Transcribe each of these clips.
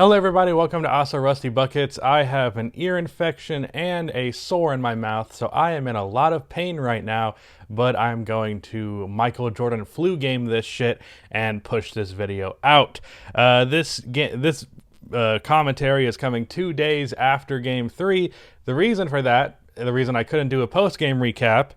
Hello everybody, welcome to Also Rusty Buckets. I have an ear infection and a sore in my mouth, so I am in a lot of pain right now, but I'm going to Michael Jordan flu game this shit and push this video out. This commentary is coming 2 days after Game 3. The reason for that, the reason I couldn't do a post-game recap,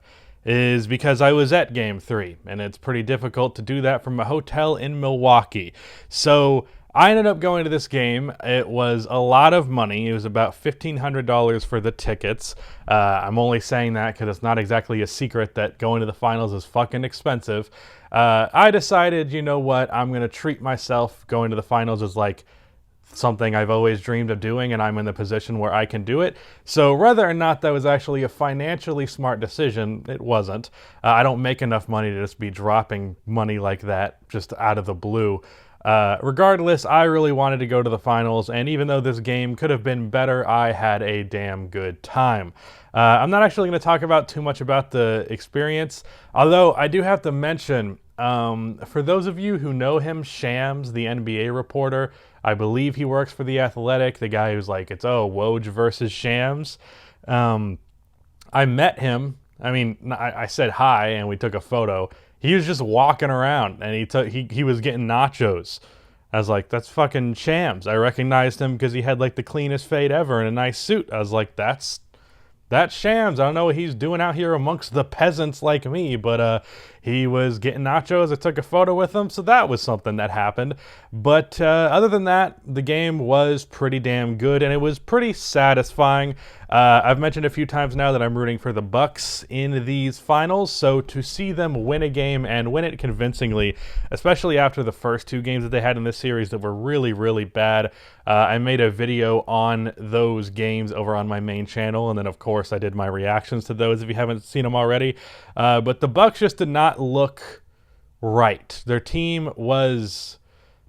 is because I was at Game 3, and it's pretty difficult to do that from a hotel in Milwaukee. So I ended up going to this game. It was a lot of money. It was about $1,500 for the tickets. I'm only saying that because it's not exactly a secret that going to the finals is fucking expensive. I decided, you know what, I'm going to treat myself. Going to the finals is like something I've always dreamed of doing, and I'm in the position where I can do it. So whether or not that was actually a financially smart decision, it wasn't. I don't make enough money to just be dropping money like that just out of the blue. Regardless, I really wanted to go to the finals, and even though this game could have been better, I had a damn good time. I'm not actually going to talk about too much about the experience, although I do have to mention, for those of you who know him, Shams, the NBA reporter, I believe he works for The Athletic, the guy who's like, it's, Woj versus Shams. I met him. I mean, I said hi, and we took a photo. He was just walking around, and he was getting nachos. I was like, that's fucking Shams. I recognized him because he had like the cleanest fade ever and a nice suit. I was like, that's Shams. I don't know what he's doing out here amongst the peasants like me, but he was getting nachos. I took a photo with him, so that was something that happened. But other than that, the game was pretty damn good, and it was pretty satisfying. I've mentioned a few times now that I'm rooting for the Bucks in these finals, so to see them win a game and win it convincingly, especially after the first two games that they had in this series that were really, really bad. I made a video on those games over on my main channel, and then of course I did my reactions to those if you haven't seen them already. But the Bucks just did not look right. Their team was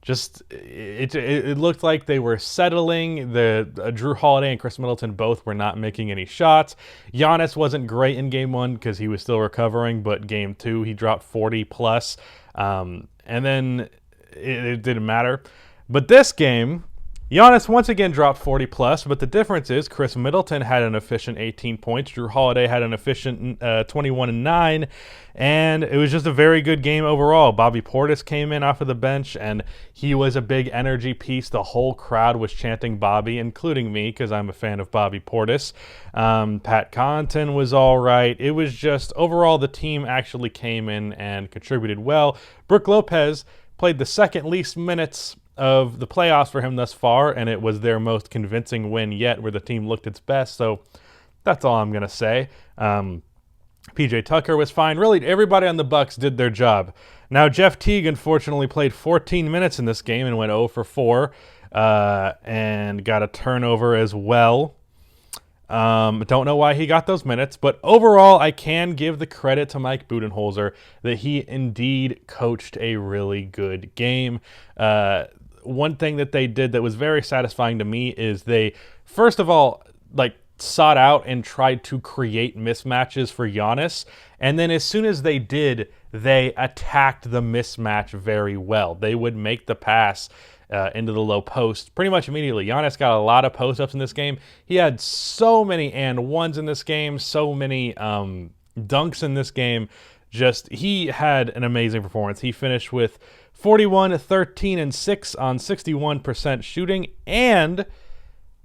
just, it looked like they were settling. Drew Holiday and Chris Middleton both were not making any shots. Giannis wasn't great in game one because he was still recovering, but game two he dropped 40 plus. And then it didn't matter. But this game, Giannis once again dropped 40 plus, but the difference is Chris Middleton had an efficient 18 points. Drew Holiday had an efficient 21-9, and it was just a very good game overall. Bobby Portis came in off of the bench, and he was a big energy piece. The whole crowd was chanting Bobby, including me, because I'm a fan of Bobby Portis. Pat Connaughton was all right. It was just, overall, the team actually came in and contributed well. Brook Lopez played the second least minutes of the playoffs for him thus far, and it was their most convincing win yet where the team looked its best, so that's all I'm going to say. PJ Tucker was fine. Really, everybody on the Bucks did their job. Now, Jeff Teague unfortunately played 14 minutes in this game and went 0 for 4 and got a turnover as well. Don't know why he got those minutes, but overall, I can give the credit to Mike Budenholzer that he indeed coached a really good game. One thing that they did that was very satisfying to me is they, first of all, sought out and tried to create mismatches for Giannis, and then as soon as they did, they attacked the mismatch very well. They would make the pass into the low post pretty much immediately. Giannis got a lot of post-ups in this game. He had so many and ones in this game, so many dunks in this game. He had an amazing performance. He finished with 41, 13, and 6 on 61% shooting, and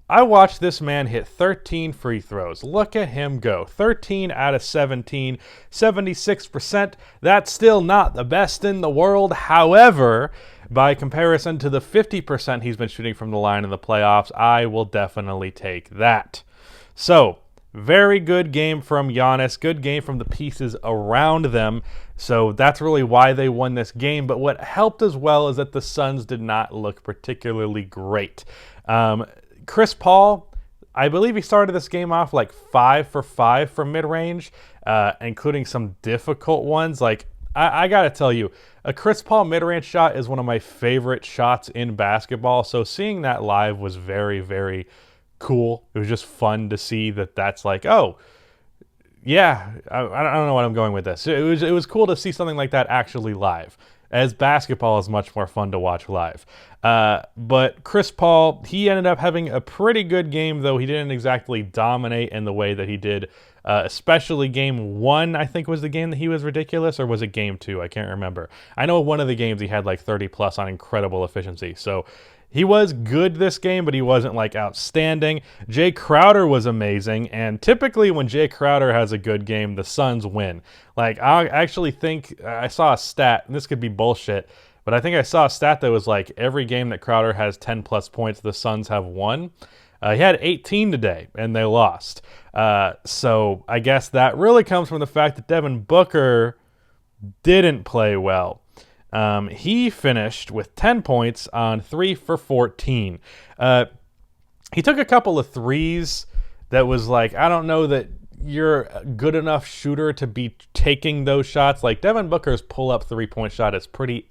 I watched this man hit 13 free throws. Look at him go. 13 out of 17, 76%. That's still not the best in the world. However, by comparison to the 50% he's been shooting from the line in the playoffs, I will definitely take that. So, very good game from Giannis. Good game from the pieces around them. So that's really why they won this game. But what helped as well is that the Suns did not look particularly great. Chris Paul, I believe he started this game off like 5 for 5 from mid-range, including some difficult ones. I got to tell you, a Chris Paul mid-range shot is one of my favorite shots in basketball. So seeing that live was very, very cool. It was just fun to see that that's like, oh, yeah, I don't know what I'm going with this. It was cool to see something like that actually live. as basketball is much more fun to watch live. But Chris Paul, he ended up having a pretty good game, though he didn't exactly dominate in the way that he did, especially game 1, I think was the game that he was ridiculous, or was it game 2? I can't remember. I know one of the games he had like 30 plus on incredible efficiency. So he was good this game, but he wasn't like outstanding. Jay Crowder was amazing, and typically when Jay Crowder has a good game, the Suns win. Like, I actually think I saw a stat, and this could be bullshit, but I think I saw a stat that was like every game that Crowder has 10 plus points, the Suns have won. He had 18 today, and they lost. So I guess that really comes from the fact that Devin Booker didn't play well. He finished with 10 points on 3 for 14. He took a couple of threes that was like, I don't know that you're a good enough shooter to be taking those shots. Like, Devin Booker's pull-up three-point shot is pretty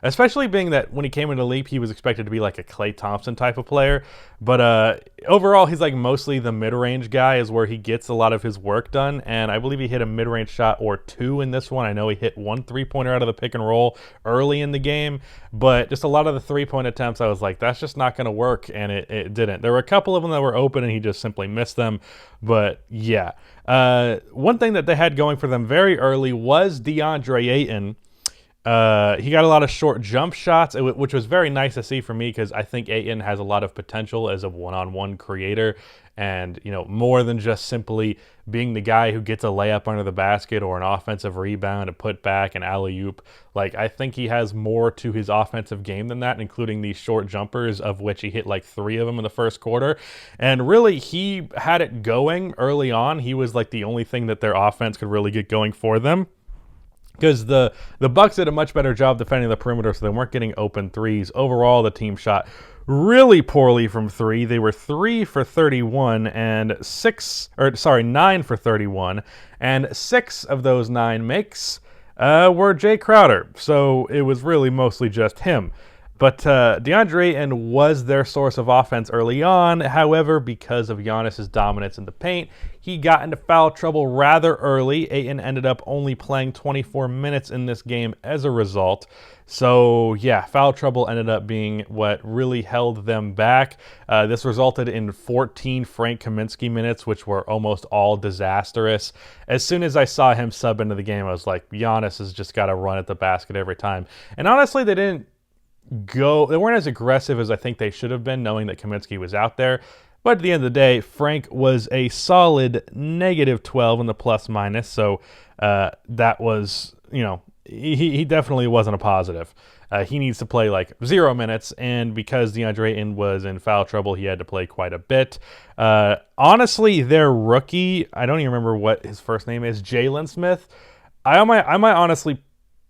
especially being that when he came into the league, he was expected to be like a Klay Thompson type of player. But overall, he's like mostly the mid-range guy is where he gets a lot of his work done. And I believe he hit a mid-range shot or 2 in this one. I know he hit 1 3-pointer out of the pick and roll early in the game. But just a lot of the three-point attempts, I was like, that's just not going to work. And it didn't. There were a couple of them that were open and he just simply missed them. But yeah. One thing that they had going for them very early was Deandre Ayton. He got a lot of short jump shots, which was very nice to see for me because I think Ayton has a lot of potential as a one-on-one creator, and more than just simply being the guy who gets a layup under the basket or an offensive rebound, a put back, an alley-oop. Like, I think he has more to his offensive game than that, including these short jumpers, of which he hit like 3 of them in the first quarter. And really, he had it going early on. He was like the only thing that their offense could really get going for them. Because the Bucks did a much better job defending the perimeter, so they weren't getting open threes. Overall, the team shot really poorly from 3. They were 3 for 31 and 9 for 31, and 6 of those 9 makes were Jay Crowder. So it was really mostly just him. But Deandre Ayton was their source of offense early on. However, because of Giannis's dominance in the paint, he got into foul trouble rather early. Ayton ended up only playing 24 minutes in this game as a result. So yeah, foul trouble ended up being what really held them back. This resulted in 14 Frank Kaminsky minutes, which were almost all disastrous. As soon as I saw him sub into the game, I was like, Giannis has just got to run at the basket every time. And honestly, they weren't as aggressive as I think they should have been, knowing that Kaminsky was out there. But at the end of the day, Frank was a solid -12 in the plus minus. So that was, he definitely wasn't a positive. He needs to play like 0 minutes, and because DeAndre Ayton was in foul trouble, he had to play quite a bit. Honestly, their rookie, I don't even remember what his first name is, Jalen Smith. I might honestly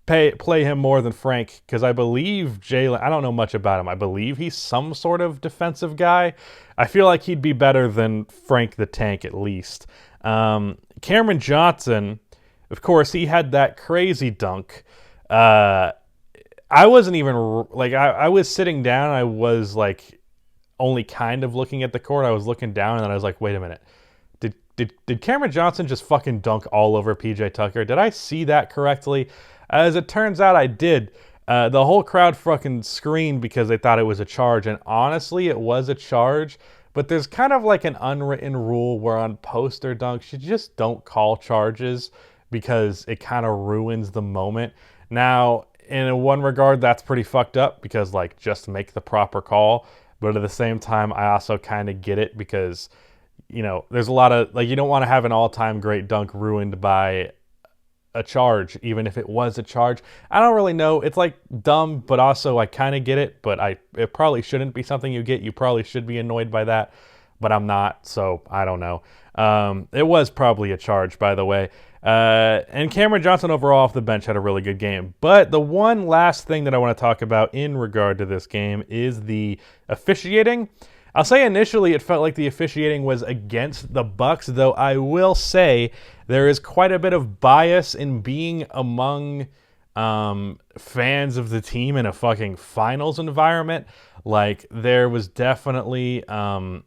play him more than Frank, because I believe Jalen, I don't know much about him. I believe he's some sort of defensive guy. I feel like he'd be better than Frank the Tank at least. Cameron Johnson, of course, he had that crazy dunk. I wasn't even, like, I was sitting down. I was, like, only kind of looking at the court. I was looking down, and then I was like, wait a minute. Did Cameron Johnson just fucking dunk all over PJ Tucker? Did I see that correctly? As it turns out, I did. The whole crowd fucking screamed because they thought it was a charge, and honestly, it was a charge. But there's kind of like an unwritten rule where on poster dunks, you just don't call charges because it kind of ruins the moment. Now, in one regard, that's pretty fucked up because, like, just make the proper call. But at the same time, I also kind of get it because, there's a lot of, like, you don't want to have an all-time great dunk ruined by a charge, even if it was a charge. I don't really know. It's like dumb, but also I kind of get it, but it probably shouldn't be something you get. You probably should be annoyed by that, but I'm not, so I don't know. It was probably a charge, by the way. And Cameron Johnson overall off the bench had a really good game. But the one last thing that I want to talk about in regard to this game is the officiating. I'll say initially it felt like the officiating was against the Bucks, though I will say there is quite a bit of bias in being among fans of the team in a fucking finals environment. Like, there was definitely there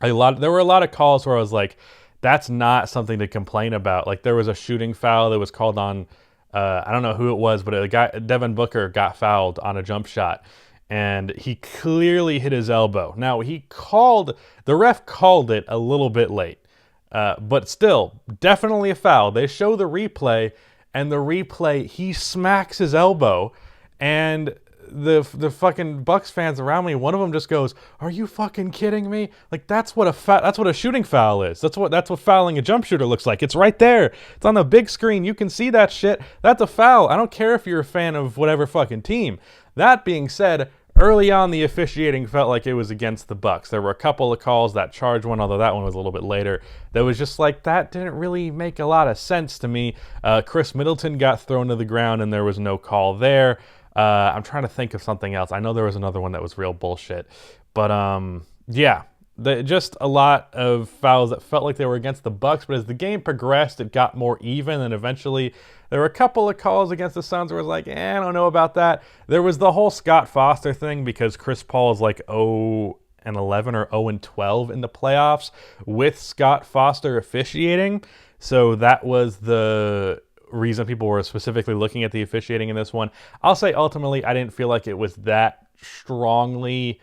were a lot of calls where I was like, that's not something to complain about. Like, there was a shooting foul that was called on I don't know who it was, but a guy, Devin Booker, got fouled on a jump shot, and he clearly hit his elbow. Now, the ref called it a little bit late, but still, definitely a foul. They show the replay, and the replay, he smacks his elbow, and the fucking Bucks fans around me, one of them just goes, "Are you fucking kidding me?" Like, that's what a shooting foul is. That's what fouling a jump shooter looks like. It's right there. It's on the big screen. You can see that shit. That's a foul. I don't care if you're a fan of whatever fucking team. That being said, early on, the officiating felt like it was against the Bucks. There were a couple of calls, that charge one, although that one was a little bit later, that was just like, that didn't really make a lot of sense to me. Chris Middleton got thrown to the ground, and there was no call there. I'm trying to think of something else. I know there was another one that was real bullshit. But, yeah, just a lot of fouls that felt like they were against the Bucks. But as the game progressed, it got more even, and eventually there were a couple of calls against the Suns where I was like, I don't know about that. There was the whole Scott Foster thing because Chris Paul is like 0-11 or 0-12 in the playoffs with Scott Foster officiating. So that was the reason people were specifically looking at the officiating in this one. I'll say ultimately I didn't feel like it was that strongly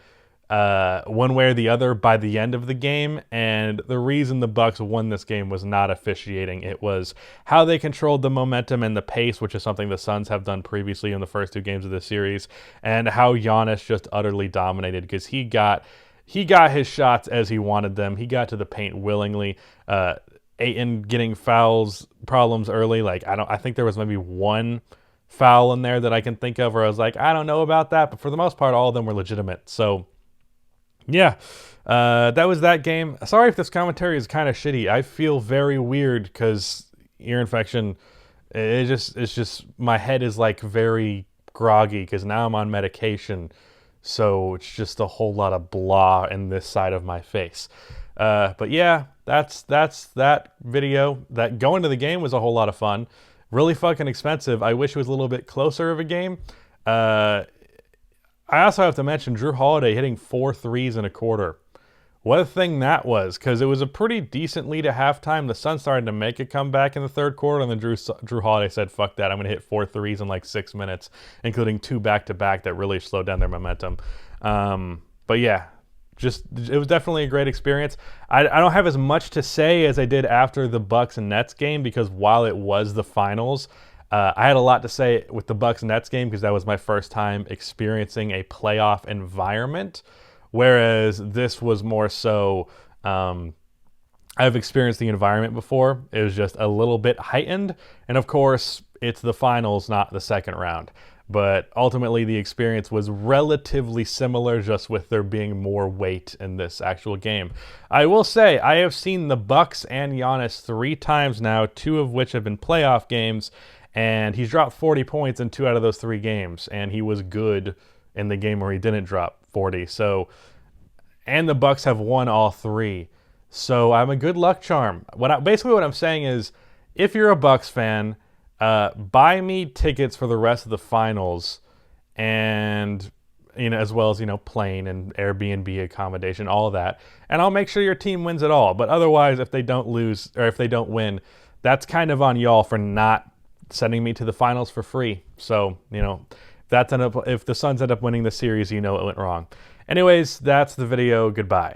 one way or the other by the end of the game, and the reason the Bucks won this game was not officiating. It was how they controlled the momentum and the pace, which is something the Suns have done previously in the first two games of this series, and how Giannis just utterly dominated because he got his shots as he wanted them. He got to the paint willingly. Ayton getting problems early. Like, I think there was maybe one foul in there that I can think of where I was like, I don't know about that, but for the most part, all of them were legitimate. So, yeah, that was that game. Sorry if this commentary is kind of shitty. I feel very weird because ear infection. It's just my head is like very groggy because now I'm on medication, so it's just a whole lot of blah in this side of my face. But yeah, that's that video. That going to the game was a whole lot of fun. Really fucking expensive. I wish it was a little bit closer of a game. I also have to mention Jrue Holiday hitting 4 threes in a quarter. What a thing that was, because it was a pretty decent lead at halftime. The Suns started to make a comeback in the third quarter, and then Jrue Holiday said, fuck that, I'm going to hit 4 threes in like 6 minutes, including 2 back-to-back that really slowed down their momentum. But yeah, it was definitely a great experience. I don't have as much to say as I did after the Bucks and Nets game, because while it was the finals, I had a lot to say with the Bucks-Nets game because that was my first time experiencing a playoff environment, whereas this was more so I've experienced the environment before. It was just a little bit heightened, and of course, it's the finals, not the second round. But ultimately, the experience was relatively similar, just with there being more weight in this actual game. I will say, I have seen the Bucks and Giannis 3 times now, 2 of which have been playoff games, and he's dropped 40 points in 2 out of those 3 games, and he was good in the game where he didn't drop 40. So, and the Bucks have won all 3. So I'm a good luck charm. Basically what I'm saying is, if you're a Bucks fan, buy me tickets for the rest of the finals, and as well as plane and Airbnb accommodation, all of that, and I'll make sure your team wins it all. But otherwise, if they don't lose or if they don't win, that's kind of on y'all for not sending me to the finals for free. So if the Suns end up winning the series, it went wrong. Anyways, that's the video. Goodbye.